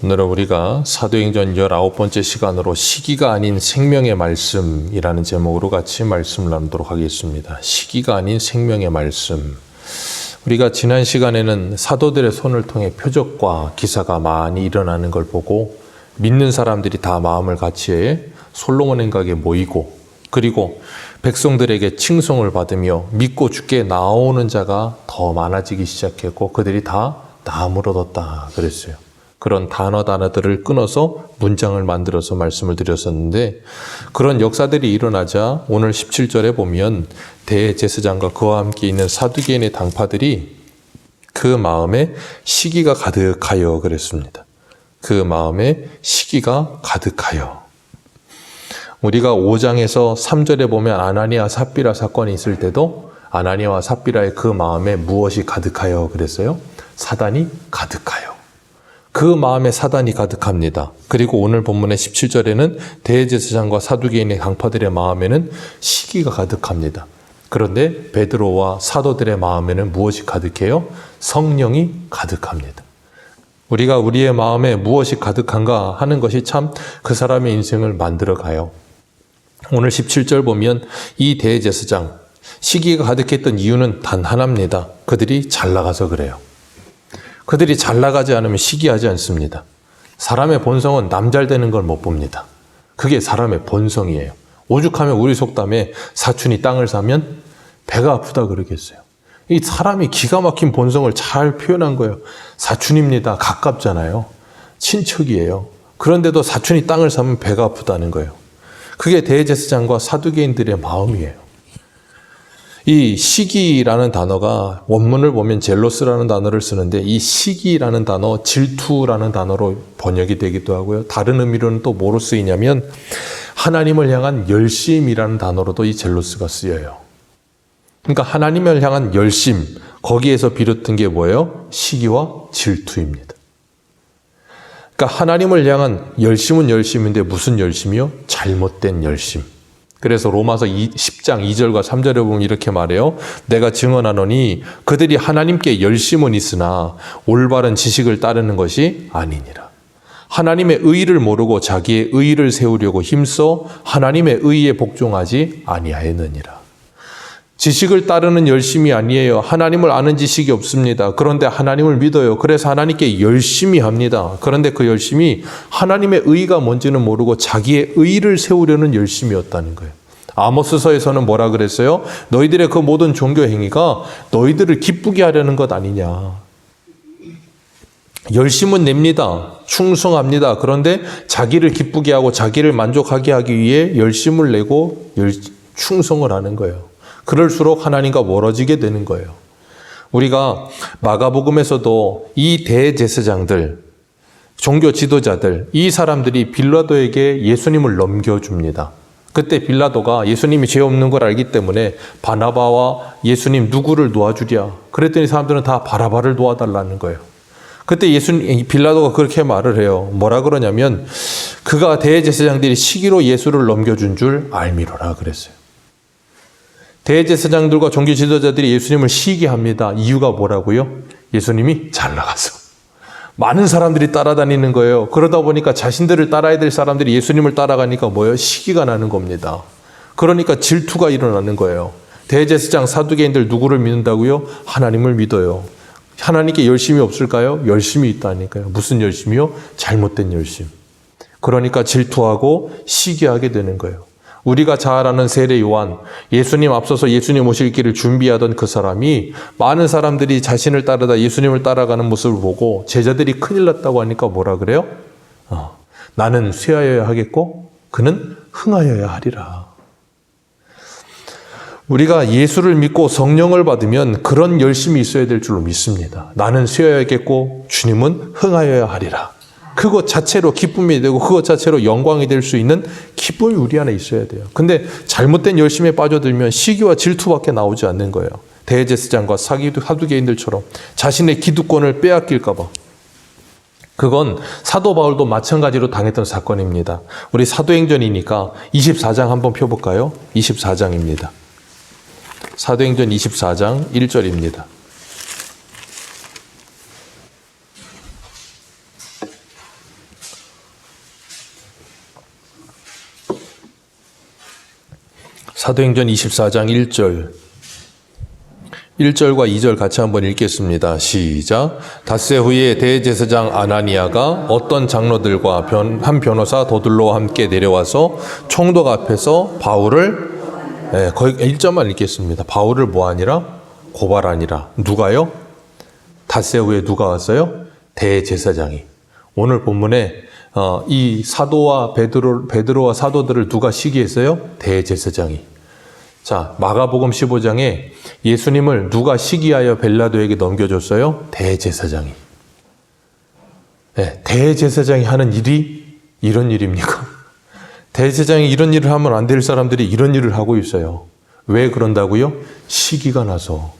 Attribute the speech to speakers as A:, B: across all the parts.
A: 오늘은 우리가 사도행전 19번째 시간으로 시기가 아닌 생명의 말씀이라는 제목으로 같이 말씀을 나누도록 하겠습니다. 시기가 아닌 생명의 말씀. 우리가 지난 시간에는 사도들의 손을 통해 표적과 기사가 많이 일어나는 걸 보고 믿는 사람들이 다 마음을 같이해 솔로몬 행각에 모이고 그리고 백성들에게 칭송을 받으며 믿고 주께 나오는 자가 더 많아지기 시작했고 그들이 다 나음을 얻었다 그랬어요. 그런 단어들을 끊어서 문장을 만들어서 말씀을 드렸었는데 그런 역사들이 일어나자 오늘 17절에 보면 대제사장과 그와 함께 있는 사두개인의 당파들이 그 마음에 시기가 가득하여 그랬습니다. 그 마음에 시기가 가득하여. 우리가 5장에서 3절에 보면 아나니아 삽비라 사건이 있을 때도 아나니아와 삽비라의 그 마음에 무엇이 가득하여 그랬어요? 사단이 가득하여. 그 마음에 사단이 가득합니다. 그리고 오늘 본문의 17절에는 대제사장과 사두개인의 강파들의 마음에는 시기가 가득합니다. 그런데 베드로와 사도들의 마음에는 무엇이 가득해요? 성령이 가득합니다. 우리가 우리의 마음에 무엇이 가득한가 하는 것이 참 그 사람의 인생을 만들어가요. 오늘 17절 보면 이 대제사장, 시기가 가득했던 이유는 단 하나입니다. 그들이 잘 나가서 그래요. 그들이 잘 나가지 않으면 시기하지 않습니다. 사람의 본성은 남 잘 되는 걸 못 봅니다. 그게 사람의 본성이에요. 오죽하면 우리 속담에 사촌이 땅을 사면 배가 아프다 그러겠어요. 이 사람이 기가 막힌 본성을 잘 표현한 거예요. 사촌입니다. 가깝잖아요. 친척이에요. 그런데도 사촌이 땅을 사면 배가 아프다는 거예요. 그게 대제사장과 사두개인들의 마음이에요. 이 시기라는 단어가 원문을 보면 젤로스라는 단어를 쓰는데 이 시기라는 단어, 질투라는 단어로 번역이 되기도 하고요. 다른 의미로는 또 뭐로 쓰이냐면 하나님을 향한 열심이라는 단어로도 이 젤로스가 쓰여요. 그러니까 하나님을 향한 열심, 거기에서 비롯된 게 뭐예요? 시기와 질투입니다. 그러니까 하나님을 향한 열심은 열심인데 무슨 열심이요? 잘못된 열심. 그래서 로마서 10장 2절과 3절에 보면 이렇게 말해요. 내가 증언하노니 그들이 하나님께 열심은 있으나 올바른 지식을 따르는 것이 아니니라. 하나님의 의의를 모르고 자기의 의의를 세우려고 힘써 하나님의 의의에 복종하지 아니하였느니라. 지식을 따르는 열심이 아니에요. 하나님을 아는 지식이 없습니다. 그런데 하나님을 믿어요. 그래서 하나님께 열심히 합니다. 그런데 그 열심이 하나님의 의의가 뭔지는 모르고 자기의 의의를 세우려는 열심이었다는 거예요. 아모스서에서는 뭐라 그랬어요? 너희들의 그 모든 종교 행위가 너희들을 기쁘게 하려는 것 아니냐. 열심은 냅니다. 충성합니다. 그런데 자기를 기쁘게 하고 자기를 만족하게 하기 위해 열심을 내고 충성을 하는 거예요. 그럴수록 하나님과 멀어지게 되는 거예요. 우리가 마가복음에서도 이 대제사장들, 종교 지도자들, 이 사람들이 빌라도에게 예수님을 넘겨줍니다. 그때 빌라도가 예수님이 죄 없는 걸 알기 때문에 바나바와 예수님 누구를 놓아주랴. 그랬더니 사람들은 다 바라바를 놓아달라는 거예요. 그때 빌라도가 그렇게 말을 해요. 뭐라 그러냐면 그가 대제사장들이 시기로 예수를 넘겨준 줄 알미로라 그랬어요. 대제사장들과 종교 지도자들이 예수님을 시기합니다. 이유가 뭐라고요? 예수님이 잘 나가서. 많은 사람들이 따라다니는 거예요. 그러다 보니까 자신들을 따라야 될 사람들이 예수님을 따라가니까 뭐예요? 시기가 나는 겁니다. 그러니까 질투가 일어나는 거예요. 대제사장 사두개인들 누구를 믿는다고요? 하나님을 믿어요. 하나님께 열심이 없을까요? 열심이 있다니까요. 무슨 열심이요? 잘못된 열심. 그러니까 질투하고 시기하게 되는 거예요. 우리가 잘 아는 세례 요한, 예수님 앞서서 예수님 오실 길을 준비하던 그 사람이 많은 사람들이 자신을 따르다 예수님을 따라가는 모습을 보고 제자들이 큰일 났다고 하니까 뭐라 그래요? 나는 쇠하여야 하겠고 그는 흥하여야 하리라. 우리가 예수를 믿고 성령을 받으면 그런 열심이 있어야 될 줄로 믿습니다. 나는 쇠하여야겠고 주님은 흥하여야 하리라. 그것 자체로 기쁨이 되고 그것 자체로 영광이 될 수 있는 기쁨이 우리 안에 있어야 돼요. 근데 잘못된 열심에 빠져들면 시기와 질투밖에 나오지 않는 거예요. 대제사장과 사두개인들처럼 자신의 기득권을 빼앗길까 봐. 그건 사도 바울도 마찬가지로 당했던 사건입니다. 우리 사도행전이니까 24장 한번 펴볼까요? 24장입니다. 사도행전 24장 1절입니다. 사도행전 24장 1절과 2절 같이 한번 읽겠습니다. 시작. 닷새 후에 대제사장 아나니아가 어떤 장로들과 한 변호사 더둘로와 함께 내려와서 총독 앞에서 바울을 거의 1절만 읽겠습니다. 바울을 뭐하니라? 고발하니라. 누가요? 닷새 후에 누가 왔어요? 대제사장이. 오늘 본문에 이 사도와 베드로와 사도들을 누가 시기했어요? 대제사장이. 자, 마가복음 15장에 예수님을 누가 시기하여 빌라도에게 넘겨줬어요? 대제사장이. 네, 대제사장이 하는 일이 이런 일입니까? 대제사장이 이런 일을 하면 안 될 사람들이 이런 일을 하고 있어요. 왜 그런다고요? 시기가 나서.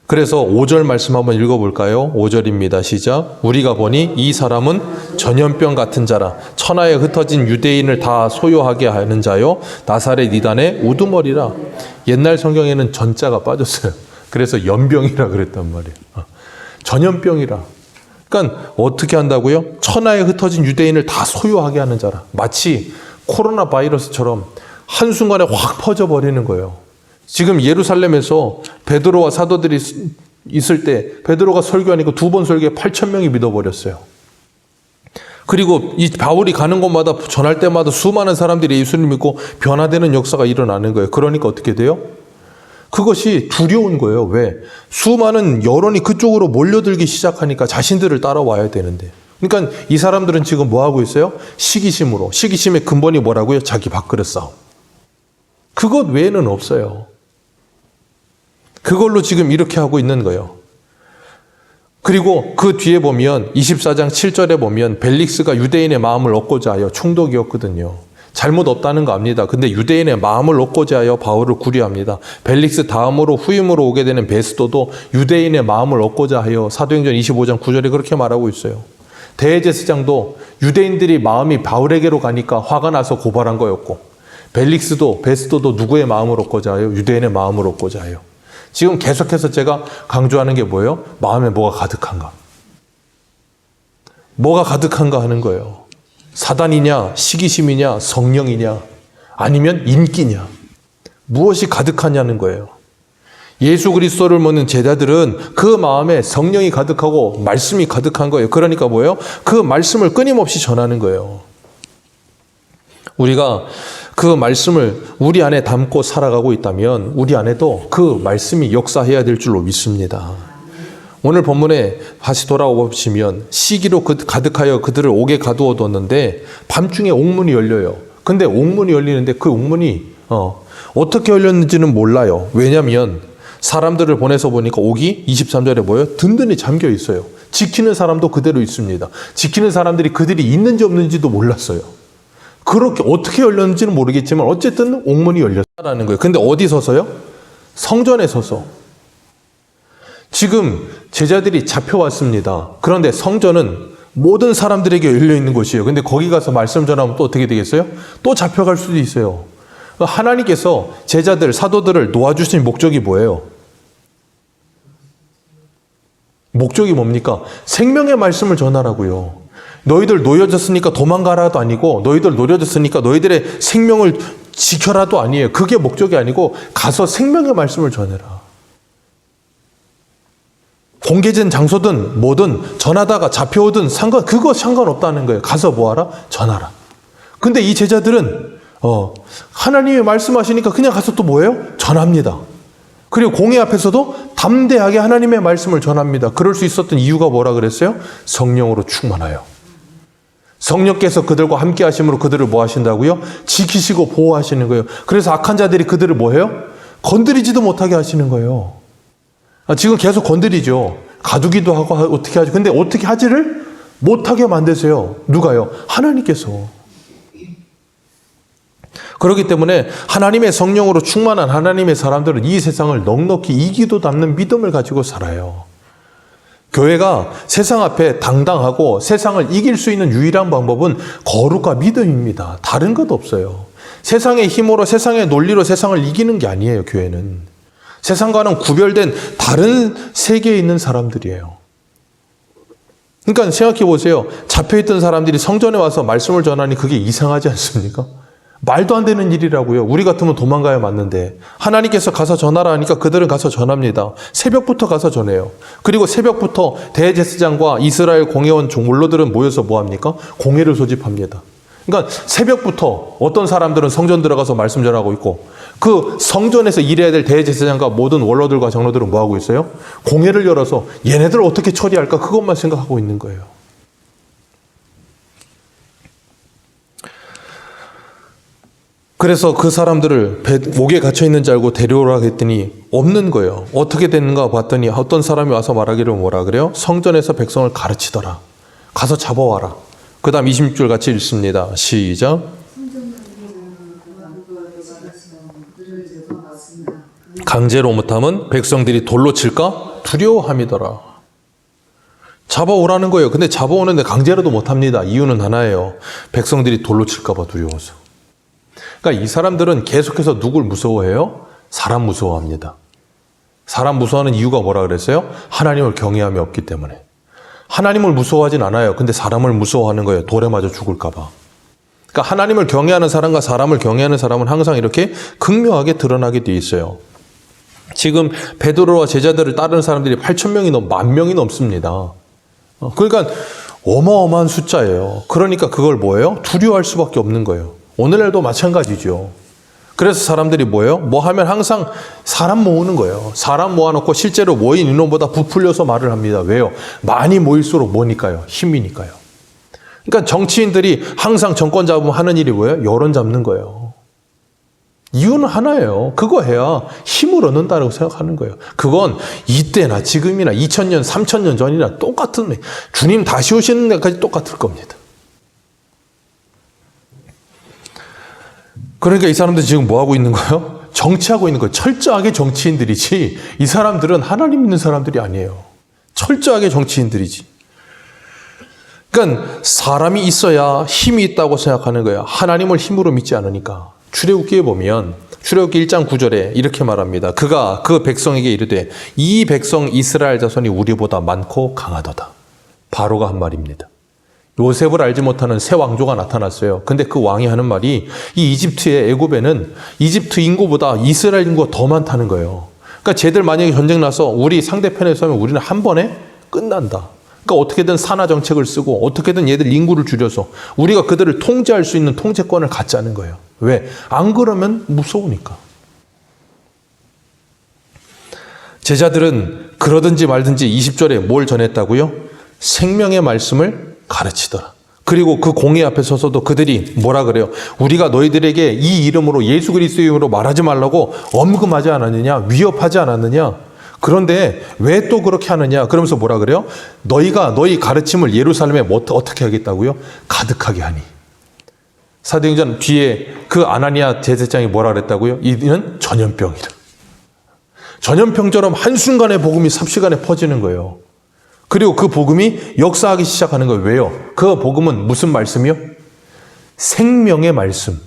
A: 그래서 5절 말씀 한번 읽어볼까요? 5절입니다. 시작. 우리가 보니 이 사람은 전염병 같은 자라 천하에 흩어진 유대인을 다 소요하게 하는 자요 나사렛 이단의 우두머리라. 옛날 성경에는 전자가 빠졌어요. 그래서 연병이라 그랬단 말이에요. 전염병이라. 그러니까 어떻게 한다고요? 천하에 흩어진 유대인을 다 소요하게 하는 자라. 마치 코로나 바이러스처럼 한순간에 확 퍼져버리는 거예요. 지금 예루살렘에서 베드로와 사도들이 있을 때 베드로가 설교하니까 2번 설교에 8,000명이 믿어버렸어요. 그리고 이 바울이 가는 곳마다 전할 때마다 수많은 사람들이 예수를 믿고 변화되는 역사가 일어나는 거예요. 그러니까 어떻게 돼요? 그것이 두려운 거예요. 왜? 수많은 여론이 그쪽으로 몰려들기 시작하니까 자신들을 따라와야 되는데. 그러니까 이 사람들은 지금 뭐 하고 있어요? 시기심으로. 시기심의 근본이 뭐라고요? 자기 밥그릇 싸움. 그것 외에는 없어요. 그걸로 지금 이렇게 하고 있는 거예요. 그리고 그 뒤에 보면 24장 7절에 보면 벨릭스가 유대인의 마음을 얻고자 하여 총독이었거든요. 잘못 없다는 거 압니다. 근데 유대인의 마음을 얻고자 하여 바울을 구려합니다. 벨릭스 다음으로 후임으로 오게 되는 베스도도 유대인의 마음을 얻고자 하여 사도행전 25장 9절에 그렇게 말하고 있어요. 대제사장도 유대인들이 마음이 바울에게로 가니까 화가 나서 고발한 거였고, 벨릭스도 베스도도 누구의 마음을 얻고자 하여? 유대인의 마음을 얻고자 해요. 지금 계속해서 제가 강조하는 게 뭐예요? 마음에 뭐가 가득한가? 뭐가 가득한가 하는 거예요. 사단이냐, 시기심이냐, 성령이냐, 아니면 인기냐. 무엇이 가득하냐는 거예요. 예수 그리스도를 믿는 제자들은 그 마음에 성령이 가득하고 말씀이 가득한 거예요. 그러니까 뭐예요? 그 말씀을 끊임없이 전하는 거예요. 우리가 그 말씀을 우리 안에 담고 살아가고 있다면 우리 안에도 그 말씀이 역사해야 될 줄로 믿습니다. 오늘 본문에 다시 돌아오시면 시기로 가득하여 그들을 옥에 가두어 뒀는데 밤중에 옥문이 열려요. 근데 옥문이 열리는데 그 옥문이 어떻게 열렸는지는 몰라요. 왜냐하면 사람들을 보내서 보니까 옥이 23절에 뭐예요? 든든히 잠겨 있어요. 지키는 사람도 그대로 있습니다. 지키는 사람들이 그들이 있는지 없는지도 몰랐어요. 그렇게 어떻게 열렸는지는 모르겠지만 어쨌든 옥문이 열렸다라는 거예요. 근데 어디 서서요? 성전에 서서. 지금 제자들이 잡혀왔습니다. 그런데 성전은 모든 사람들에게 열려있는 곳이에요. 근데 거기 가서 말씀 전하면 또 어떻게 되겠어요? 또 잡혀갈 수도 있어요. 하나님께서 제자들, 사도들을 놓아주신 목적이 뭐예요? 목적이 뭡니까? 생명의 말씀을 전하라고요. 너희들 놓여졌으니까 도망가라도 아니고 너희들 놓여졌으니까 너희들의 생명을 지켜라도 아니에요. 그게 목적이 아니고 가서 생명의 말씀을 전해라. 공개된 장소든 뭐든 전하다가 잡혀오든 그거 상관없다는 거예요. 가서 뭐하라? 전하라. 근데 이 제자들은 하나님이 말씀하시니까 그냥 가서 또 뭐예요? 전합니다. 그리고 공회 앞에서도 담대하게 하나님의 말씀을 전합니다. 그럴 수 있었던 이유가 뭐라 그랬어요? 성령으로 충만하여. 성령께서 그들과 함께 하심으로 그들을 뭐 하신다고요? 지키시고 보호하시는 거예요. 그래서 악한 자들이 그들을 뭐 해요? 건드리지도 못하게 하시는 거예요. 지금 계속 건드리죠. 가두기도 하고 어떻게 하죠. 근데 어떻게 하지를 못하게 만드세요. 누가요? 하나님께서. 그렇기 때문에 하나님의 성령으로 충만한 하나님의 사람들은 이 세상을 넉넉히 이기도 남는 믿음을 가지고 살아요. 교회가 세상 앞에 당당하고 세상을 이길 수 있는 유일한 방법은 거룩과 믿음입니다. 다른 것 없어요. 세상의 힘으로 세상의 논리로 세상을 이기는 게 아니에요. 교회는. 세상과는 구별된 다른 세계에 있는 사람들이에요. 그러니까 생각해 보세요. 잡혀있던 사람들이 성전에 와서 말씀을 전하니 그게 이상하지 않습니까? 말도 안 되는 일이라고요. 우리 같으면 도망가야 맞는데 하나님께서 가서 전하라 하니까 그들은 가서 전합니다. 새벽부터 가서 전해요. 그리고 새벽부터 대제사장과 이스라엘 공회원 원로들은 모여서 뭐합니까? 공회를 소집합니다. 그러니까 새벽부터 어떤 사람들은 성전 들어가서 말씀 전하고 있고 그 성전에서 일해야 될 대제사장과 모든 원로들과 장로들은 뭐하고 있어요? 공회를 열어서 얘네들 어떻게 처리할까 그것만 생각하고 있는 거예요. 그래서 그 사람들을 목에 갇혀있는 줄 알고 데려오라 했더니 없는 거예요. 어떻게 됐는가 봤더니 어떤 사람이 와서 말하기를 뭐라 그래요? 성전에서 백성을 가르치더라. 가서 잡아와라. 그 다음 26절 같이 읽습니다. 시작. 강제로 못하면 백성들이 돌로 칠까? 두려워함이더라. 잡아오라는 거예요. 근데 잡아오는데 강제로도 못합니다. 이유는 하나예요. 백성들이 돌로 칠까 봐 두려워서. 그러니까 이 사람들은 계속해서 누굴 무서워해요? 사람 무서워합니다. 사람 무서워하는 이유가 뭐라 그랬어요? 하나님을 경외함이 없기 때문에. 하나님을 무서워하진 않아요. 근데 사람을 무서워하는 거예요. 돌에 맞아 죽을까 봐. 그러니까 하나님을 경외하는 사람과 사람을 경외하는 사람은 항상 이렇게 극명하게 드러나게 돼 있어요. 지금 베드로와 제자들을 따르는 사람들이 8,000명이 넘 10,000명이 넘습니다. 그러니까 어마어마한 숫자예요. 그러니까 그걸 뭐예요? 두려워할 수밖에 없는 거예요. 오늘날도 마찬가지죠. 그래서 사람들이 뭐예요? 뭐 하면 항상 사람 모으는 거예요. 사람 모아놓고 실제로 모인 인원보다 부풀려서 말을 합니다. 왜요? 많이 모일수록 뭐니까요? 힘이니까요. 그러니까 정치인들이 항상 정권 잡으면 하는 일이 뭐예요? 여론 잡는 거예요. 이유는 하나예요. 그거 해야 힘을 얻는다고 생각하는 거예요. 그건 이때나 지금이나 2000년, 3000년 전이나 똑같은, 주님 다시 오시는 데까지 똑같을 겁니다. 그러니까 이 사람들 지금 뭐 하고 있는 거예요? 정치하고 있는 거예요. 철저하게 정치인들이지 이 사람들은 하나님 믿는 사람들이 아니에요. 철저하게 정치인들이지. 그러니까 사람이 있어야 힘이 있다고 생각하는 거예요. 하나님을 힘으로 믿지 않으니까. 출애굽기에 보면 출애굽기 1장 9절에 이렇게 말합니다. 그가 그 백성에게 이르되 이 백성 이스라엘 자손이 우리보다 많고 강하도다. 바로가 한 말입니다. 요셉을 알지 못하는 새 왕조가 나타났어요. 근데 그 왕이 하는 말이 이 이집트의 애굽에는 이집트 인구보다 이스라엘 인구가 더 많다는 거예요. 그러니까 쟤들 만약에 전쟁 나서 우리 상대편에 서면 우리는 한 번에 끝난다. 그러니까 어떻게든 산하 정책을 쓰고 어떻게든 얘들 인구를 줄여서 우리가 그들을 통제할 수 있는 통제권을 갖자는 거예요. 왜? 안 그러면 무서우니까. 제자들은 그러든지 말든지 20절에 뭘 전했다고요? 생명의 말씀을 가르치더라. 그리고 그 공회 앞에 서서도 그들이 뭐라 그래요? 우리가 너희들에게 이 이름으로 예수 그리스도의 이름으로 말하지 말라고 엄금하지 않았느냐? 위협하지 않았느냐? 그런데 왜 또 그렇게 하느냐? 그러면서 뭐라 그래요? 너희가 너희 가르침을 예루살렘에 어떻게 하겠다고요? 가득하게 하니. 사도행전 뒤에 그 아나니아 제사장이 뭐라 그랬다고요? 이는 전염병이다. 전염병처럼 한순간에 복음이 삽시간에 퍼지는 거예요. 그리고 그 복음이 역사하기 시작하는 거예요. 왜요? 그 복음은 무슨 말씀이요? 생명의 말씀.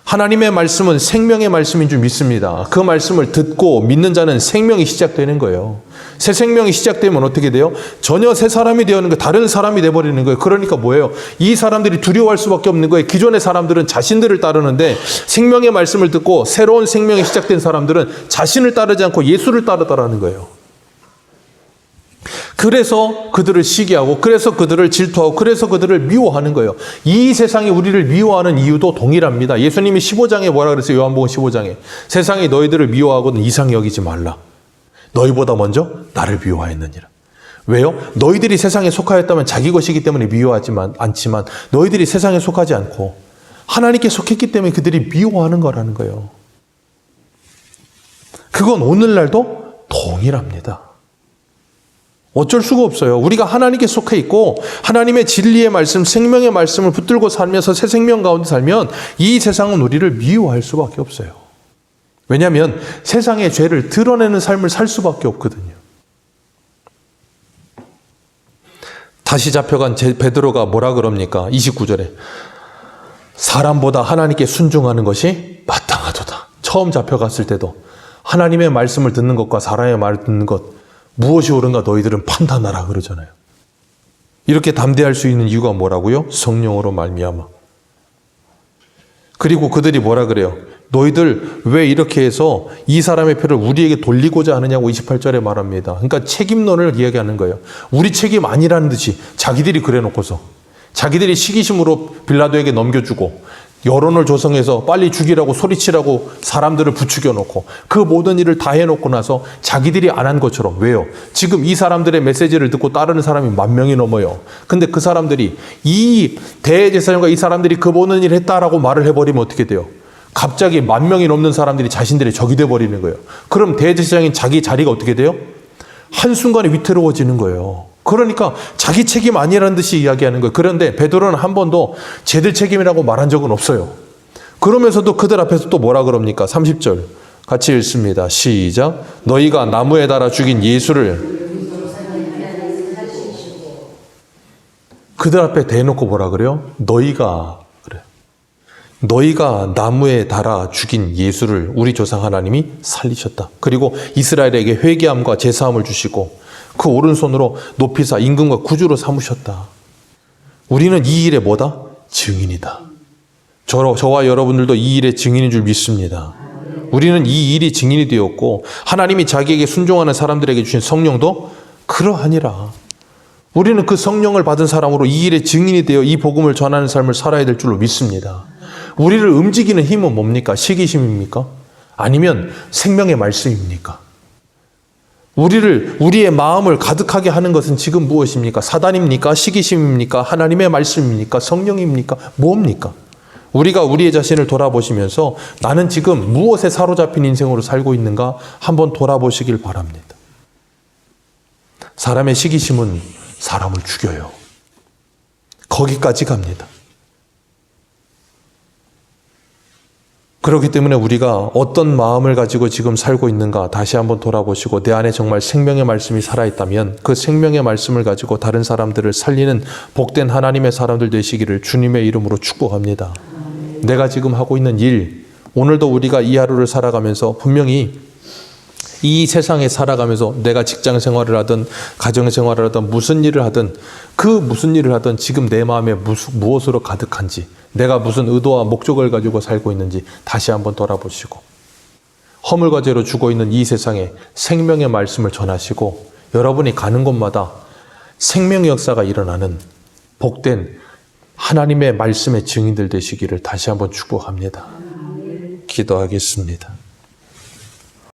A: 하나님의 말씀은 생명의 말씀인 줄 믿습니다. 그 말씀을 듣고 믿는 자는 생명이 시작되는 거예요. 새 생명이 시작되면 어떻게 돼요? 전혀 새 사람이 되어는 거 다른 사람이 돼버리는 거예요. 그러니까 뭐예요? 이 사람들이 두려워할 수밖에 없는 거예요. 기존의 사람들은 자신들을 따르는데 생명의 말씀을 듣고 새로운 생명이 시작된 사람들은 자신을 따르지 않고 예수를 따르더라는 거예요. 그래서 그들을 시기하고 그래서 그들을 질투하고 그래서 그들을 미워하는 거예요. 이 세상이 우리를 미워하는 이유도 동일합니다. 예수님이 15장에 뭐라 그랬어요? 요한복음 15장에 세상이 너희들을 미워하고는 이상히 여기지 말라. 너희보다 먼저 나를 미워하였느니라. 왜요? 너희들이 세상에 속하였다면 자기 것이기 때문에 미워하지만 않지만 너희들이 세상에 속하지 않고 하나님께 속했기 때문에 그들이 미워하는 거라는 거예요. 그건 오늘날도 동일합니다. 어쩔 수가 없어요. 우리가 하나님께 속해 있고 하나님의 진리의 말씀, 생명의 말씀을 붙들고 살면서 새 생명 가운데 살면 이 세상은 우리를 미워할 수밖에 없어요. 왜냐하면 세상의 죄를 드러내는 삶을 살 수밖에 없거든요. 다시 잡혀간 베드로가 뭐라 그럽니까? 29절에 사람보다 하나님께 순종하는 것이 마땅하도다. 처음 잡혀갔을 때도 하나님의 말씀을 듣는 것과 사람의 말을 듣는 것 무엇이 옳은가 너희들은 판단하라 그러잖아요. 이렇게 담대할 수 있는 이유가 뭐라고요? 성령으로 말미암아. 그리고 그들이 뭐라 그래요? 너희들 왜 이렇게 해서 이 사람의 표를 우리에게 돌리고자 하느냐고 28절에 말합니다. 그러니까 책임론을 이야기하는 거예요. 우리 책임 아니라는 듯이 자기들이 그래놓고서 자기들이 시기심으로 빌라도에게 넘겨주고 여론을 조성해서 빨리 죽이라고 소리치라고 사람들을 부추겨 놓고 그 모든 일을 다 해놓고 나서 자기들이 안 한 것처럼. 왜요? 지금 이 사람들의 메시지를 듣고 따르는 사람이 10,000명이 넘어요. 근데 그 사람들이 이 대제사장과 이 사람들이 그 모든 일을 했다라고 말을 해버리면 어떻게 돼요? 갑자기 10,000명이 넘는 사람들이 자신들의 적이 돼버리는 거예요. 그럼 대제사장인 자기 자리가 어떻게 돼요? 한순간에 위태로워지는 거예요. 그러니까 자기 책임 아니라는 듯이 이야기하는 거예요. 그런데 베드로는 한 번도 쟤들 책임이라고 말한 적은 없어요. 그러면서도 그들 앞에서 또 뭐라 그럽니까? 30절 같이 읽습니다. 시작. 너희가 나무에 달아 죽인 예수를 그들 앞에 대놓고 뭐라 그래요? 너희가 그래. 너희가 나무에 달아 죽인 예수를 우리 조상 하나님이 살리셨다. 그리고 이스라엘에게 회개함과 제사함을 주시고 그 오른손으로 높이사 임금과 구주로 삼으셨다. 우리는 이 일의 뭐다? 증인이다. 저와 여러분들도 이 일의 증인인 줄 믿습니다. 우리는 이 일이 증인이 되었고 하나님이 자기에게 순종하는 사람들에게 주신 성령도 그러하니라. 우리는 그 성령을 받은 사람으로 이 일의 증인이 되어 이 복음을 전하는 삶을 살아야 될 줄로 믿습니다. 우리를 움직이는 힘은 뭡니까? 시기심입니까? 아니면 생명의 말씀입니까? 우리의 마음을 가득하게 하는 것은 지금 무엇입니까? 사단입니까? 시기심입니까? 하나님의 말씀입니까? 성령입니까? 뭡니까? 우리가 우리의 자신을 돌아보시면서 나는 지금 무엇에 사로잡힌 인생으로 살고 있는가 한번 돌아보시길 바랍니다. 사람의 시기심은 사람을 죽여요. 거기까지 갑니다. 그렇기 때문에 우리가 어떤 마음을 가지고 지금 살고 있는가 다시 한번 돌아보시고 내 안에 정말 생명의 말씀이 살아있다면 그 생명의 말씀을 가지고 다른 사람들을 살리는 복된 하나님의 사람들 되시기를 주님의 이름으로 축복합니다. 내가 지금 하고 있는 일, 오늘도 우리가 이 하루를 살아가면서 분명히 이 세상에 살아가면서 내가 직장 생활을 하든 가정 생활을 하든 무슨 일을 하든 그 무슨 일을 하든 지금 내 마음에 무엇으로 가득한지 내가 무슨 의도와 목적을 가지고 살고 있는지 다시 한번 돌아보시고 허물과 죄로 죽어있는 이 세상에 생명의 말씀을 전하시고 여러분이 가는 곳마다 생명의 역사가 일어나는 복된 하나님의 말씀의 증인들 되시기를 다시 한번 축복합니다. 기도하겠습니다.